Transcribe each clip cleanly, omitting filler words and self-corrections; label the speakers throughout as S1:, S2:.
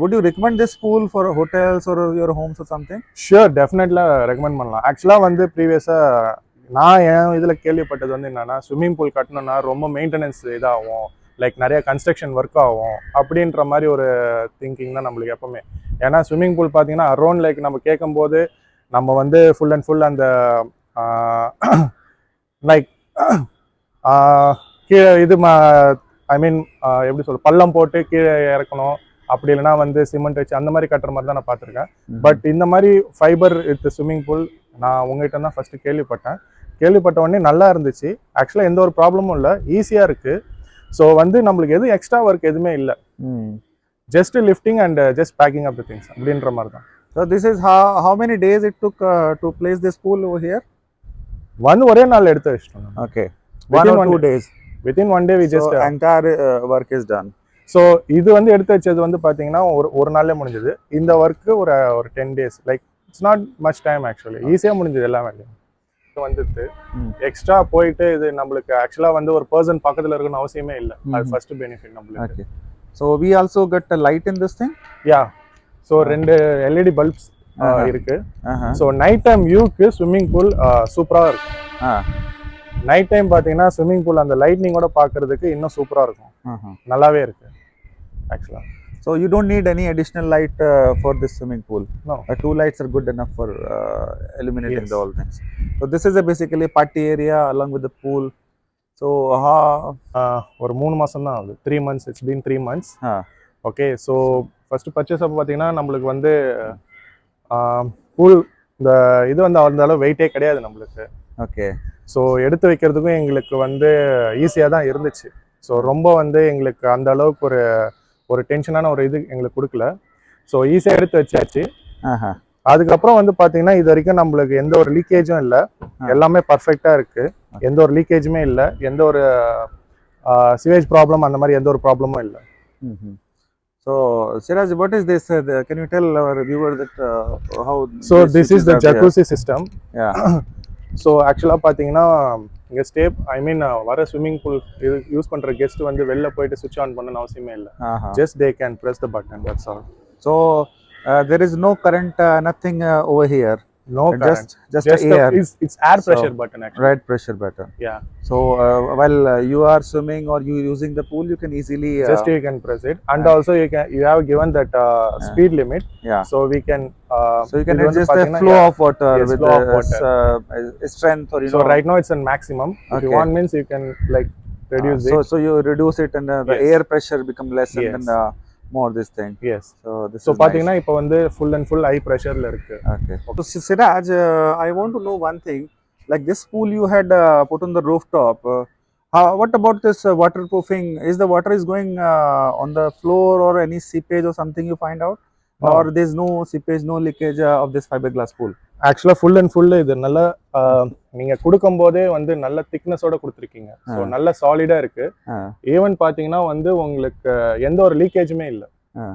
S1: Would you recommend this pool for hotels or your homes or something?
S2: Sure, டெஃபினெட்லாம் recommend பண்ணலாம். ஆக்சுவலாக வந்து ப்ரீவியஸாக நான் என் இதில் கேள்விப்பட்டது வந்து என்னென்னா, ஸ்விம்மிங் பூல் கட்டணும்னா ரொம்ப மெயின்டெனன்ஸ் இதாகும், லைக் நிறைய கன்ஸ்ட்ரக்ஷன் ஒர்க் ஆகும் அப்படின்ற மாதிரி ஒரு திங்கிங் தான் நம்மளுக்கு எப்பவுமே. ஏன்னா ஸ்விம்மிங் பூல் பார்த்தீங்கன்னா அரௌண்ட் லைக் நம்ம கேட்கும்போது நம்ம வந்து ஃபுல் அண்ட் ஃபுல் அந்த லைக் கீழே இது ஐ மீன் எப்படி சொல்ற பள்ளம் போட்டு கீழே இறக்கணும், அப்படி இல்லைனா வந்து சிமெண்ட் வச்சு அந்த மாதிரி கட்டுற மாதிரி தான் நான் பார்த்துருக்கேன். பட் இந்த மாதிரி ஃபைபர் வித் ஸ்விம்மிங் பூல் நான் உங்ககிட்ட தான் ஃபர்ஸ்ட் கேள்விப்பட்ட உடனே நல்லா இருந்துச்சு. ஆக்சுவலாக எந்த ஒரு ப்ராப்ளமும் இல்லை, ஈஸியாக இருக்கு. ஸோ வந்து நம்மளுக்கு எதுவும் எக்ஸ்ட்ரா ஒர்க் எதுவுமே இல்லை, just lifting and just packing up the things அப்படின்ற மாதிரி தான்.
S1: So this is how many days it took to place this pool over here?
S2: ஒரே நாள் எடுத்து வச்சிட்டோம்.
S1: Okay, 1 or 2 days.
S2: Within 1 day we just
S1: entire work is done.
S2: So இது வந்து எடுத்து வச்சது வந்து பார்த்தீங்கன்னா ஒரு நாளே முடிஞ்சது. இந்த ஒர்க்கு ஒரு 10 days, like it's not much time actually, ஈஸியாக முடிஞ்சது எல்லா வேலையும். வந்துட்டு எக்ஸ்ட்ரா போயிட்டு இது நம்மளுக்கு ஆக்சுவலாக வந்து ஒரு பர்சன் பக்கத்தில் இருக்கணும்னு அவசியமே இல்லை. அது ஃபர்ஸ்ட் பெனிஃபிட் நம்மளுக்கு.
S1: So we also get a light in this thing?
S2: Yeah, so 2 LED bulbs இருக்கு. ஸோ நைட் டைம் வியூக்கு ஸ்விம்மிங் பூல் சூப்பராக இருக்கும். நைட் டைம் பார்த்தீங்கன்னா ஸ்விம்மிங் பூல் அந்த லைட்னிங்கோட பார்க்கறதுக்கு இன்னும் சூப்பராக இருக்கும், நல்லாவே இருக்கு ஆக்சுவலாக.
S1: So you don't need any additional light for this swimming pool?
S2: No.
S1: 2 lights are good enough for illuminating the whole things. So this is a basically party area along with the pool. So
S2: ஒரு 3 மாசம் தான் ஆகுது, 3 months, it's been 3 months. Okay, so first purchase அப்போ பார்த்தீங்கன்னா நம்மளுக்கு வந்து pool இந்த இது வந்து அந்த அளவு வெயிட்டே கிடையாது நம்மளுக்கு.
S1: ஓகே,
S2: ஸோ எடுத்து வைக்கிறதுக்கும் எங்களுக்கு வந்து ஈஸியாக தான் இருந்துச்சு. ஸோ ரொம்ப வந்து எங்களுக்கு அந்த அளவுக்கு ஒரு டென்ஷனான ஒரு இது எங்களுக்கு கொடுக்கல. ஸோ ஈஸியாக எடுத்து வச்சாச்சு. அதுக்கப்புறம் வந்து பார்த்தீங்கன்னா இது வரைக்கும் நம்மளுக்கு எந்த ஒரு லீக்கேஜும் இல்லை, எல்லாமே பர்ஃபெக்டாக இருக்கு, எந்த ஒரு லீக்கேஜுமே இல்லை, எந்த ஒரு சிவேஜ் ப்ராப்ளம் அந்த மாதிரி எந்த ஒரு ப்ராப்ளமும் இல்லை.
S1: So Siraj, what is this? Can you tell our viewer that how?
S2: So this is the jacuzzi system.
S1: Yeah.
S2: So ஆக்சுவலாக பார்த்தீங்கன்னா இங்கே வர ஸ்விம்மிங் பூல் இது யூஸ் பண்ணுற கெஸ்ட் வந்து வெளில போயிட்டு சுவிட்ச் ஆன் பண்ணணும்னு அவசியமே இல்லை. Just they can press the button, that's all.
S1: So there is no current, nothing over here.
S2: No current.
S1: Just air.
S2: It's air pressure button actually.
S1: Right, pressure button.
S2: Yeah.
S1: So while you are swimming or you using the pool, you can easily
S2: just you can press it, and also you have given that speed limit.
S1: Yeah.
S2: So we can
S1: so you can adjust the flow of water with the strength, or
S2: so right now it's in maximum. If you want means you can like reduce it.
S1: So you reduce it and the air pressure become less, and then more this thing.
S2: Yes.
S1: So this
S2: so பாத்தீங்கன்னா இப்போ வந்து full and full high pressureல இருக்கு.
S1: Okay. So Siraj, I want to know one thing. Like this pool you had put on the rooftop. What about this waterproofing? Is the water is going on the floor or any seepage or something you find out? No. Or there's no seepage, no leakage of this fiberglass pool?
S2: ஆக்சுவலா full and full இது நல்ல நீங்க கொடுக்கும் போதே வந்து நல்ல திக்னஸோட கொடுத்துருக்கீங்க. So நல்ல சாலிடா இருக்கு. ஈவன் பாத்தீங்கன்னா வந்து உங்களுக்கு எந்த ஒரு லீக்கேஜுமே இல்லை.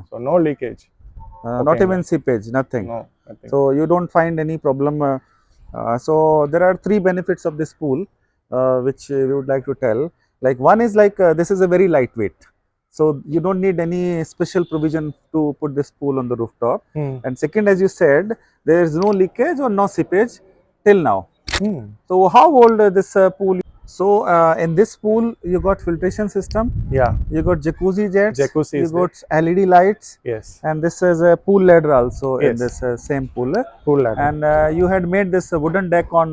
S2: So no leakage,
S1: not even seepage, nothing.
S2: No, nothing.
S1: So you don't find any problem. So there are 3 benefits of this pool which we would like to tell. Like one is like this is a very lightweight. So you don't need any special provision to put this pool on the rooftop. And second, as you said, there is no leakage or no seepage till now. So how old this pool? So in this pool you got filtration system.
S2: Yeah.
S1: You got jacuzzi jets.
S2: Jacuzzi.
S1: You got LED lights.
S2: Yes.
S1: And this is a pool ladder also. Yes. In this same pool.
S2: Pool ladder.
S1: And you had made this wooden deck on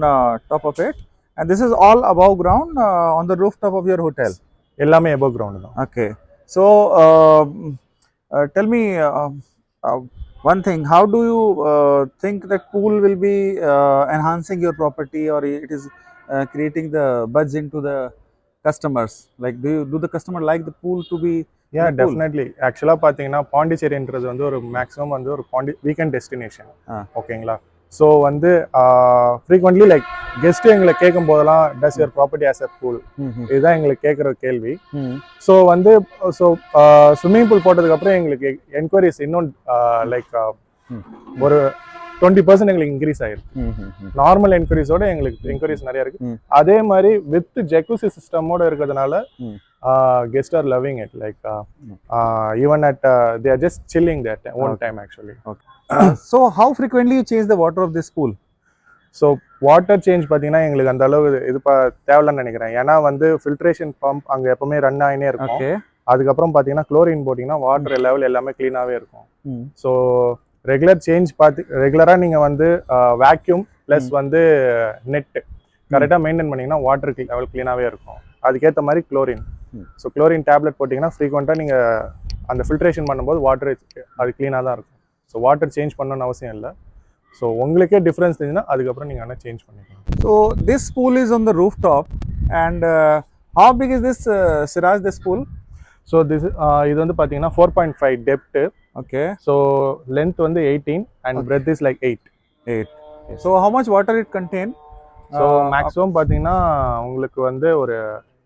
S1: top of it. And this is all above ground on the rooftop of your hotel.
S2: எல்லாமே above ground தான்.
S1: Okay. So tell me one thing. How do you think that pool will be enhancing your property, or it is creating the buzz into the customers? Like do the customer like the pool to be?
S2: Yeah, definitely. Actually பாத்தீங்கன்னா பாண்டிச்சேரின்றது வந்து ஒரு maximum வந்து ஒரு weekend destination. ஓகேங்களா? So வந்து frequently like guest எங்களை கேட்கும் போதெல்லாம் டஸ் your property as a pool, இதுதான் எங்களுக்கு கேட்குற கேள்வி. ஸோ வந்து ஸ்விம்மிங் பூல் போட்டதுக்கப்புறம் எங்களுக்கு என்கொயரிஸ் இன்னும் லைக் ஒரு 20% எங்களுக்கு இன்க்ரீஸ் ஆயிருக்கு. நார்மல் என்கொயரிஸோட எங்களுக்கு என்கொயரிஸ் நிறைய இருக்கு. அதே மாதிரி வித் ஜெக்குசி சிஸ்டமோட இருக்கிறதுனால guests are loving it. Like even at they are just chilling that one
S1: Okay.
S2: time actually.
S1: Okay. So how frequently you change the water of this pool?
S2: So water change பார்த்தீங்கன்னா எங்களுக்கு அந்த அளவு இது தேவையில்லைன்னு நினைக்கிறேன். ஏன்னா வந்து ஃபில்ட்ரேஷன் பம்ப் அங்கே எப்பவுமே ரன் ஆகினே இருக்கும்.
S1: Okay.
S2: அதுக்கப்புறம் பார்த்தீங்கன்னா குளோரின் போட்டிங்கன்னா வாட்டர் லெவல் எல்லாமே க்ளீனாகவே இருக்கும்.
S1: Mm.
S2: ஸோ ரெகுலர் சேஞ்ச் ரெகுலராக நீங்கள் வந்து வேக்யூம் ப்ளஸ் வந்து நெட்டு கரெக்டாக மெயின்டைன் பண்ணிங்கன்னா வாட்டர் லெவல் க்ளீனாகவே இருக்கும். அதுக்கேற்ற மாதிரி குளோரின். ஸோ குளோரின் டேப்லெட் போட்டிங்கன்னா ஃப்ரீக்வெண்ட்டாக நீங்கள் அந்த ஃபில்ட்ரேஷன் பண்ணும்போது வாட்டர் அது க்ளீனாக தான் இருக்கும். ஸோ வாட்டர் சேஞ்ச் பண்ணணும்னு அவசியம் இல்லை. ஸோ உங்களுக்கே டிஃப்ரென்ஸ் தெரிஞ்சுன்னா அதுக்கப்புறம் நீங்கள் ஆனால் சேஞ்ச் பண்ணிக்கலாம்.
S1: So this pool is on the rooftop, and how big is this, Siraj, this pool?
S2: So இது வந்து பார்த்தீங்கன்னா 4.5 டெப்த்து.
S1: Okay.
S2: ஸோ லென்த் வந்து 18 and breadth is like 8.
S1: 8. So how much water it contain?
S2: So maximum பார்த்தீங்கன்னா உங்களுக்கு வந்து ஒரு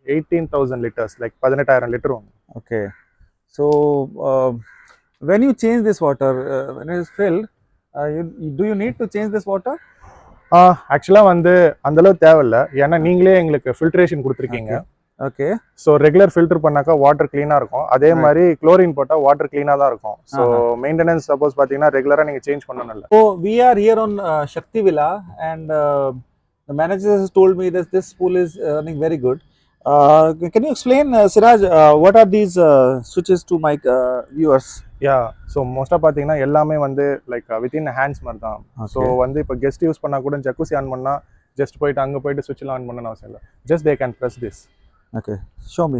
S2: 18,000 litres like 18,000 litre வரும்.
S1: Okay. So when you change this water, when it is filled, do you need to change this water?
S2: ஆக்சுவலாக வந்து அந்தளவு தேவையில்லை. ஏன்னா நீங்களே எங்களுக்கு ஃபில்ட்ரேஷன் கொடுத்துருக்கீங்க.
S1: Okay.
S2: ஸோ ரெகுலர் ஃபில்டர் பண்ணாக்கா வாட்டர் க்ளீனாக இருக்கும். அதே மாதிரி குளோரின் போட்டால் வாட்டர் க்ளீனாக தான் இருக்கும். ஸோ மெயின்டெனன்ஸ் சப்போஸ் பார்த்தீங்கன்னா ரெகுலராக நீங்கள் சேஞ்ச் பண்ணணும் இல்லை.
S1: So we are here on Shakti Villa, and the manager has told me that this pool is running very good. Can you explain, Siraj, what are these switches to my viewers?
S2: Yeah so மோஸ்ட்டாக பார்த்தீங்கன்னா எல்லாமே வந்து like within hands மாதிரி தான். So வந்து இப்போ guest use பண்ணால் கூட ஜக்கூசி ஆன் பண்ணால் ஜஸ்ட் போயிட்டு அங்கே போயிட்டு சுவிட்சில் ஆன் பண்ணணும்னு அவசியம் இல்லை. Just they can press this.
S1: Okay, show me.